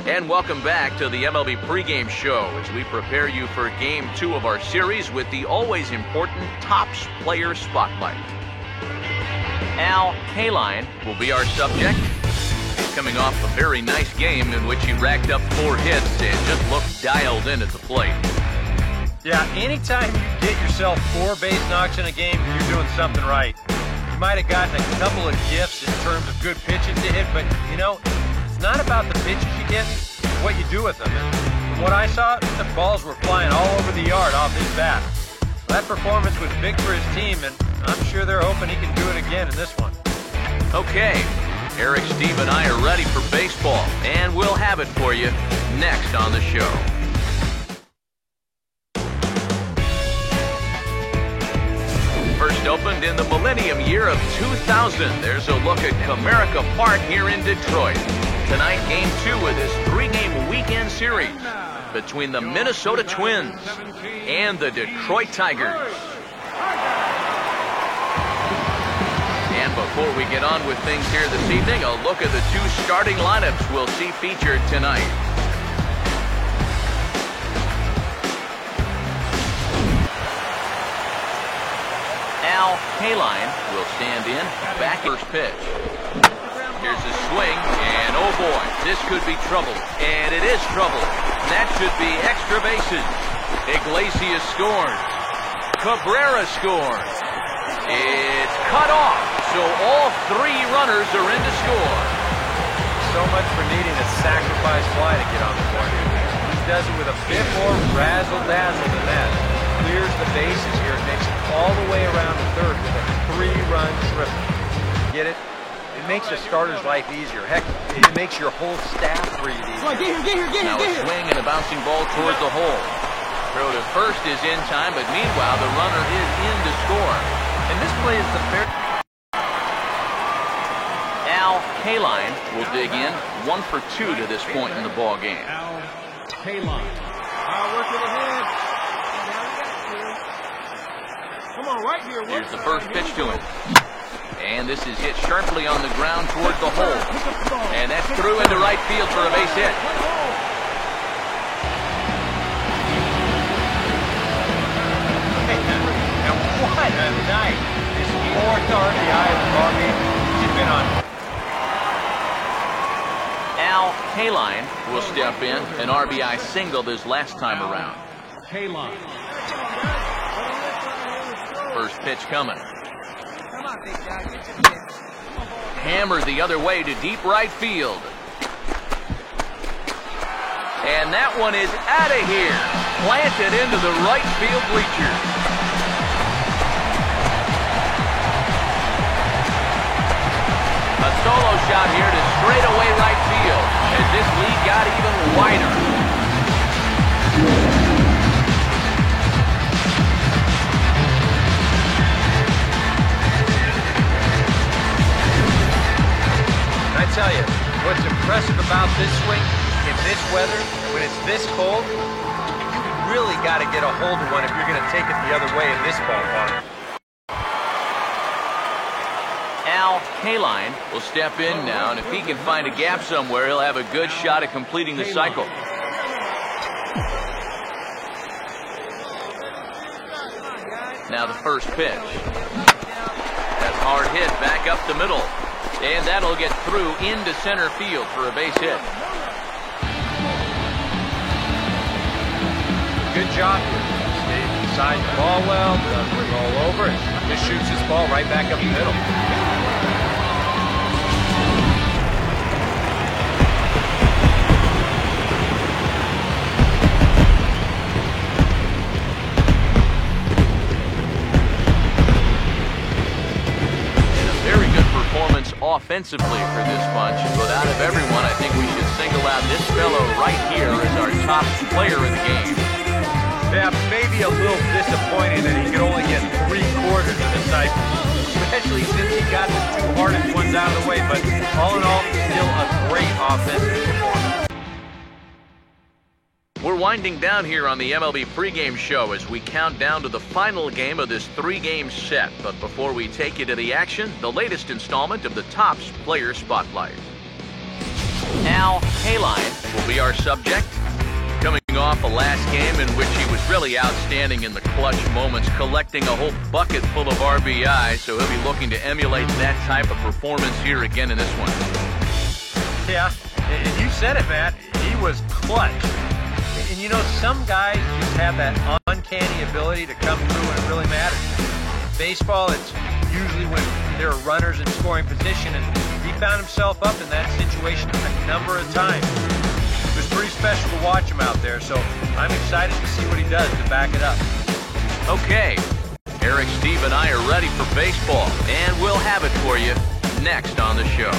And welcome back to the MLB pregame show as we prepare you for Game 2 of our series with the always important Topps Player Spotlight. Al Kaline will be our subject. He's coming off a very nice game in which he racked up 4 hits and just looked dialed in at the plate. Yeah, anytime you get yourself 4 base knocks in a game, you're doing something right. You might have gotten a couple of gifts in terms of good pitches to hit, but, you know, it's not about the pitches you get, it's what you do with them. And from what I saw, the balls were flying all over the yard off his bat. That performance was big for his team, and I'm sure they're hoping he can do it again in this one. Okay, Eric, Steve, and I are ready for baseball, and we'll have it for you next on the show. First opened in the millennium year of 2000. There's a look at Comerica Park here in Detroit. Tonight, Game 2 of this 3-game weekend series between the Minnesota Twins and the Detroit Tigers. And before we get on with things here this evening, a look at the 2 starting lineups we'll see featured tonight. Al Kaline will stand in. Back first pitch. Here's a swing, and oh boy, this could be trouble. And it is trouble. That should be extra bases. Iglesias scores. Cabrera scores. It's cut off, so all 3 runners are in to score. So much for needing a sacrifice fly to get on the board. He does it with a bit more razzle-dazzle than that. Clears the bases here and makes it all the way around the third with a 3-run triple. Get it? It makes a starter's life easier. Heck, it makes your whole staff breathe easier. Now a swing and a bouncing ball towards the hole. Throw to first is in time, but meanwhile the runner is in to score. And this play is the fair. Al Kaline will dig in. 1 for 2 to this point in the ball game. Al Kaline. Work it ahead. Come on, right here. Here's the first pitch to him. And this is hit sharply on the ground toward the hole. And that's through into right field for a base hit. And what a night. His 4th RBI of the ball game. He's been on. Al Kaline will step in. An RBI singled his last time around. Kaline. First pitch coming. Hammered the other way to deep right field. And that one is out of here. Planted into the right field bleachers. A solo shot here to straightaway right field as this lead got even wider. I tell you, what's impressive about this swing in this weather, when it's this cold, you really got to get a hold of one if you're going to take it the other way in this ballpark. Al Kaline will step in now, and if he can find a gap somewhere, he'll have a good shot at completing the cycle. Now the first pitch. That hard hit back up the middle. And that'll get through into center field for a base hit. Good job here. Stays inside the ball well, doesn't roll over, and just shoots his ball right back up the middle. Offensively for this bunch, but out of everyone, I think we should single out this fellow right here as our top player in the game. Yeah, maybe a little disappointing that he could only get 3/4 of the cycle, especially since he got the 2 hardest ones out of the way, but all in all, still a great offensive performance. We're winding down here on the MLB pregame show as we count down to the final game of this 3-game set. But before we take you to the action, the latest installment of the Topps Player Spotlight. Al Al Kaline will be our subject. Coming off a last game in which he was really outstanding in the clutch moments, collecting a whole bucket full of RBI, so he'll be looking to emulate that type of performance here again in this one. Yeah, and you said it, Matt. He was clutch. And you know, some guys just have that uncanny ability to come through when it really matters. In baseball, it's usually when there are runners in scoring position, and he found himself up in that situation a number of times. It was pretty special to watch him out there, so I'm excited to see what he does to back it up. Okay, Eric, Steve, and I are ready for baseball, and we'll have it for you next on the show.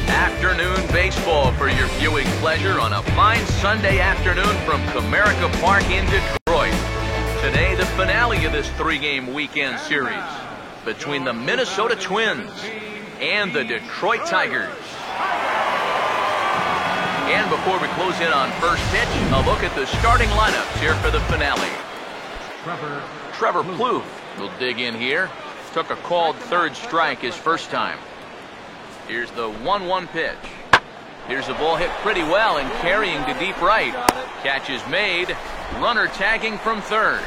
Afternoon baseball for your viewing pleasure on a fine Sunday afternoon from Comerica Park in Detroit. Today, the finale of this three-game weekend series between the Minnesota Twins and the Detroit Tigers. And before we close in on first pitch, a look at the starting lineups here for the finale. Trevor Plouffe will dig in here. Took a called third strike his first time. Here's the 1-1 pitch. Here's the ball hit pretty well and carrying to deep right. Catch is made. Runner tagging from third.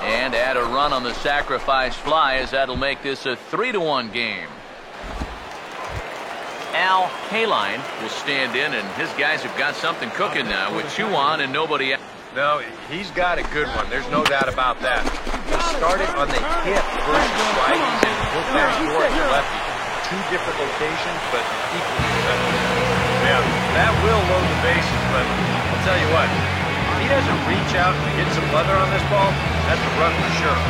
And add a run on the sacrifice fly, as that'll make this a 3-1 game. Al Kaline will stand in, and his guys have got something cooking now with two on and nobody out. No, he's got a good one. There's no doubt about that. He started on the hip versus righties and looked back toward the lefty. Two different locations, but equally effective. Yeah, that will load the bases, but I'll tell you what, if he doesn't reach out and get some leather on this ball, that's a run for sure.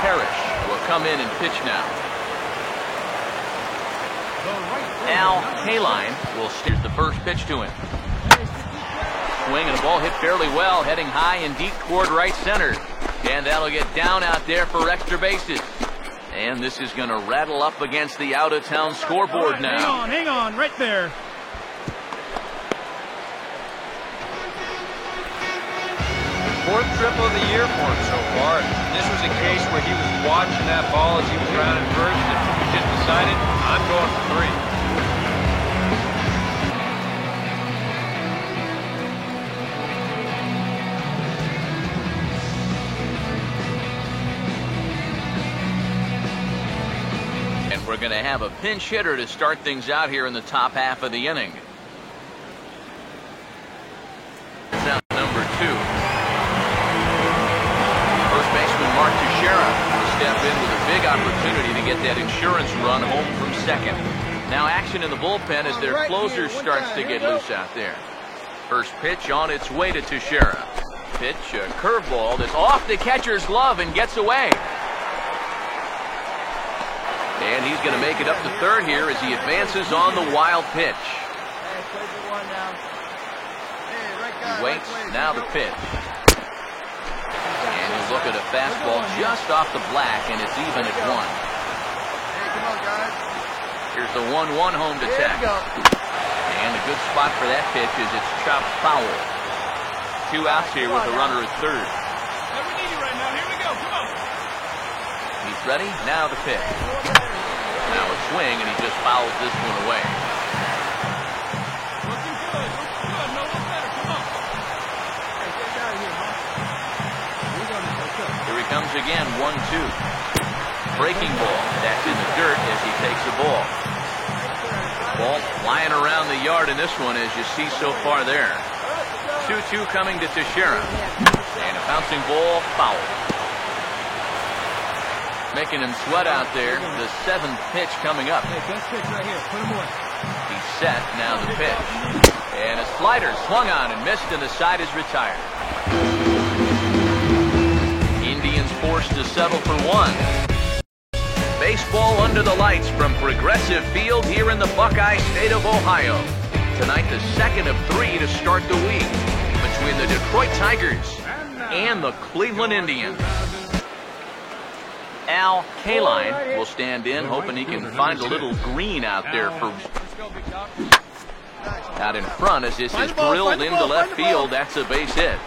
Parrish will come in and pitch now. Al Kaline will steer the first pitch to him. Swing and a ball hit fairly well, heading high and deep toward right center. And that'll get down out there for extra bases. And this is going to rattle up against the out-of-town scoreboard now. Hang on, right there. Fourth triple of the year for him so far. This was a case where he was watching that ball as he was rounding first, and he just decided, I'm going for three. We're going to have a pinch hitter to start things out here in the top half of the inning. Now number 2. First baseman Mark Teixeira will step in with a big opportunity to get that insurance run home from second. Now action in the bullpen as their closer starts to get loose out there. First pitch on its way to Teixeira. Pitch, a curveball that's off the catcher's glove and gets away. And he's going to make it up to third here as he advances on the wild pitch. He waits, now the pitch. And he'll look at a fastball just off the black, and it's even at 1. Here's the 1-1 home to Tech. And a good spot for that pitch is it's chopped foul. 2 outs here with a runner at third. We need you right now. Here we go. Come on. He's ready, now the pitch. Now a swing, and he just fouls this one away. Looking good. No, look better. Come on. Hey, get out of here, huh? Here he comes again, 1-2. Breaking ball. That's in the dirt as he takes the ball. Ball flying around the yard in this one, as you see so far there. 2-2 coming to Teixeira. And a bouncing ball, foul. Making him sweat out there. The 7th pitch coming up. Hey, best pitch right here. Put him away. He's set. Now the pitch. And a slider swung on and missed, and the side is retired. Indians forced to settle for 1. Baseball under the lights from Progressive Field here in the Buckeye State of Ohio. Tonight, the second of 3 to start the week between the Detroit Tigers and the Cleveland Indians. Al Kaline will stand in, hoping he can find a little green out there for out in front as this is drilled into left field. That's a base hit.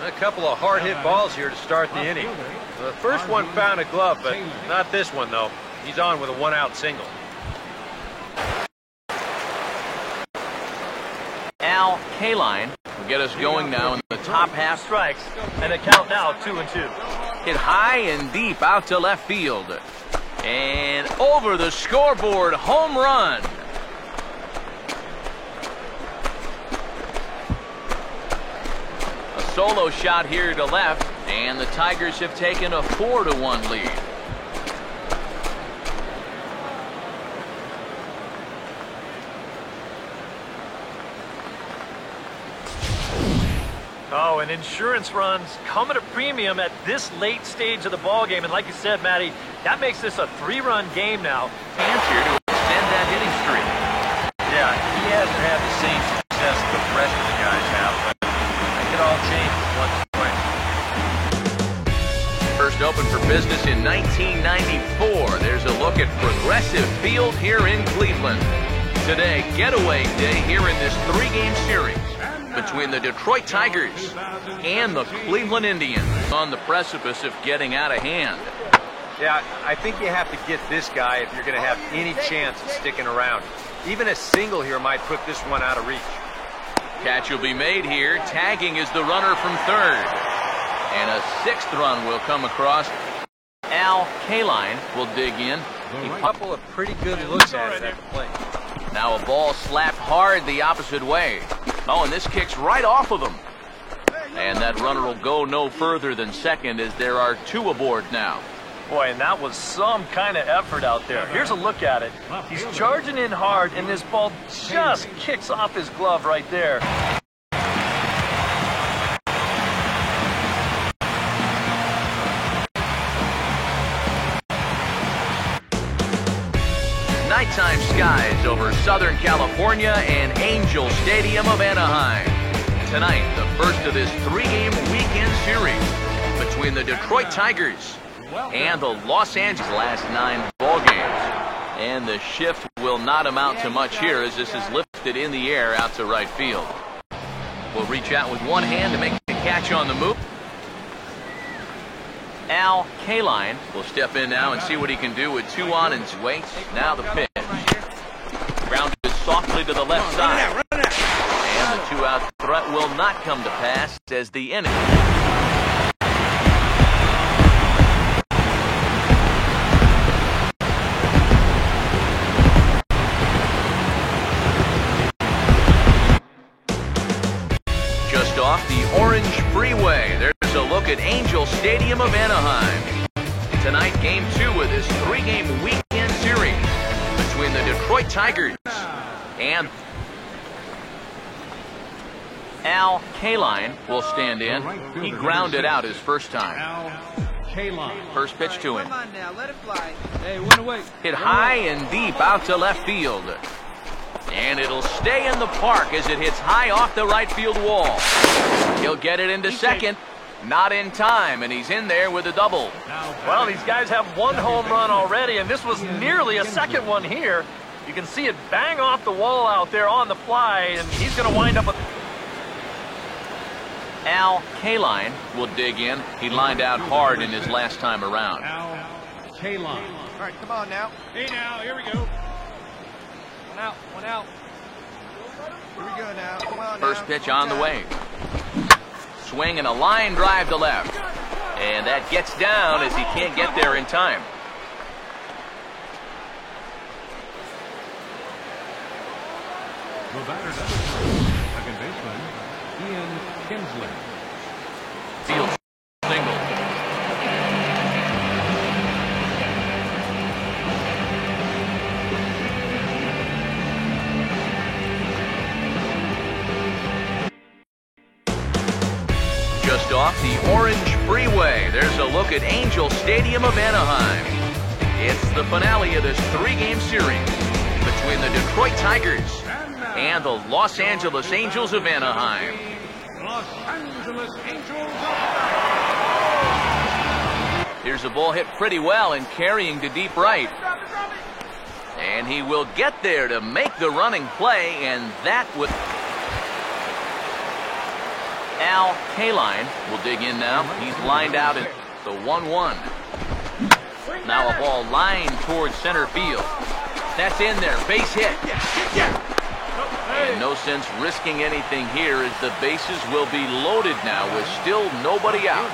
A couple of hard-hit balls here to start the inning. The first one found a glove, but not this one, though. He's on with a one-out single. Al Kaline will get us going now in the top half. Strikes, and the count now 2-2. Hit high and deep out to left field. And over the scoreboard, home run. A solo shot here to left, and the Tigers have taken a 4-1 lead. Oh, and insurance runs come at a premium at this late stage of the ball game. And like you said, Matty, that makes this a 3-run game now. Chance here to extend that hitting streak. Yeah, he hasn't had the same success the rest of the guys have, but that could all change once in a while. First opened for business in 1994. There's a look at Progressive Field here in Cleveland. Today, getaway day here in this 3-game series between the Detroit Tigers and the Cleveland Indians, on the precipice of getting out of hand. Yeah, I think you have to get this guy if you're going to have any chance of sticking around. Even a single here might put this one out of reach. Catch will be made here. Tagging is the runner from third. And a 6th run will come across. Al Kaline will dig in. A couple of pretty good looks at it at the plate. Now a ball slapped hard the opposite way. Oh, and this kicks right off of him. And that runner will go no further than second, as there are 2 aboard now. Boy, and that was some kind of effort out there. Here's a look at it. He's charging in hard, and this ball just kicks off his glove right there. Nighttime skies over Southern California and Angel Stadium of Anaheim. Tonight, the first of this 3-game weekend series between the Detroit Tigers and the Los Angeles last 9 ball games. And the shift will not amount to much here, as this is lifted in the air out to right field. Will reach out with one hand to make the catch on the move. Al Kaline will step in now and see what he can do with 2 on and waits. Now the pitch. Grounded softly to the left side. And the 2-out threat will not come to pass as the inning. Just off the Orange Freeway, there's a look at Angel Stadium of Anaheim. Tonight, game 2 of this 3-game weekend series between the Detroit Tigers and Al Kaline will stand in. He grounded out his first time. First pitch to him. Come on now, let it fly. Hey, one away. Hit high and deep out to left field. And it'll stay in the park as it hits high off the right field wall. He'll get it into second. Not in time, and he's in there with a double. Well, these guys have 1 home run already, and this was nearly a 2nd one here. You can see it bang off the wall out there on the fly, and he's going to wind up with... Al Kaline will dig in. He lined out hard in his last time around. Al Kaline. All right, come on now. Hey now, here we go. One out, one out. Here we go now. Come on. First now. pitch on the way. Swing and a line drive to left. And that gets down as he can't get there in time. The batter does. Second baseman, Ian Kinsler. Field single. Just off the Orange Freeway, there's a look at Angel Stadium of Anaheim. It's the finale of this 3-game series between the Detroit Tigers and the Los Angeles Angels of Anaheim. Los Angeles Angels. Here's a ball hit pretty well and carrying to deep right. And he will get there to make the running play, and that would... Al Kaline will dig in now. He's lined out at the 1-1. Now a ball lined towards center field. That's in there. Base hit. And no sense risking anything here as the bases will be loaded now with still nobody out.